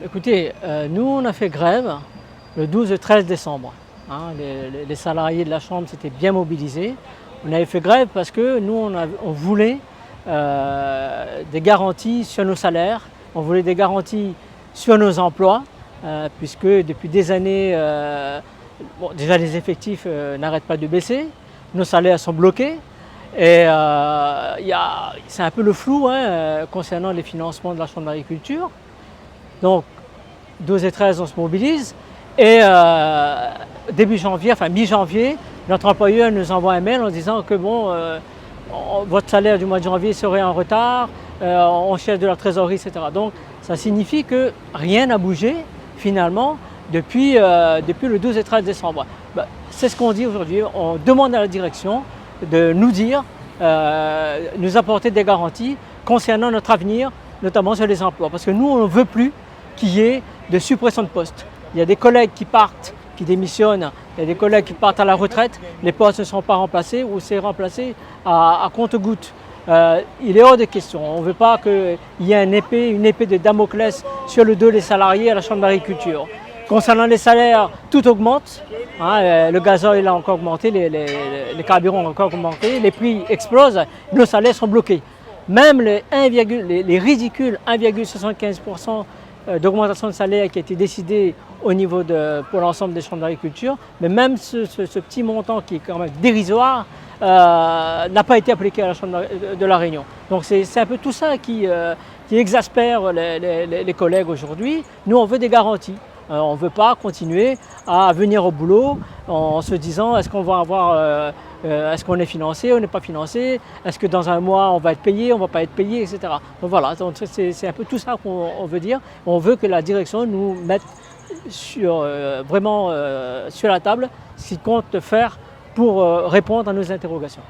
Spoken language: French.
Écoutez, nous on a fait grève le 12 et 13 décembre. Hein. Les salariés de la Chambre s'étaient bien mobilisés. On avait fait grève parce que nous on voulait des garanties sur nos salaires, on voulait des garanties sur nos emplois, puisque depuis des années, déjà les effectifs n'arrêtent pas de baisser, nos salaires sont bloqués. Et c'est un peu le flou concernant les financements de la Chambre d'agriculture. Donc 12 et 13 on se mobilise et début janvier, enfin mi-janvier, notre employeur nous envoie un mail en disant que bon, votre salaire du mois de janvier serait en retard, on cherche de la trésorerie, etc. Donc ça signifie que rien n'a bougé finalement depuis le 12 et 13 décembre. C'est ce qu'on dit aujourd'hui, on demande à la direction de nous dire, nous apporter des garanties concernant notre avenir, notamment sur les emplois, parce que nous on ne veut plus qu'il y ait de suppression de postes. Il y a des collègues qui partent, qui démissionnent, il y a des collègues qui partent à la retraite, les postes ne sont pas remplacés ou c'est remplacé à compte-gouttes. Il est hors de question, on ne veut pas qu'il y ait une épée de Damoclès sur le dos des salariés à la Chambre d'agriculture. Concernant les salaires, tout augmente, le gasoil a encore augmenté, les carburants ont encore augmenté, les prix explosent, nos salaires sont bloqués. Même les ridicules 1,75% d'augmentation de salaire qui a été décidé au niveau pour l'ensemble des chambres d'agriculture, mais même ce petit montant qui est quand même dérisoire n'a pas été appliqué à la Chambre de la Réunion. Donc c'est un peu tout ça qui exaspère les collègues aujourd'hui. Nous on veut des garanties. On ne veut pas continuer à venir au boulot en se disant est-ce qu'on va avoir, est-ce qu'on est financé, on n'est pas financé, est-ce que dans un mois on va être payé, on ne va pas être payé, etc. Donc voilà, c'est un peu tout ça qu'on veut dire. On veut que la direction nous mette vraiment sur la table ce qu'il compte faire pour répondre à nos interrogations.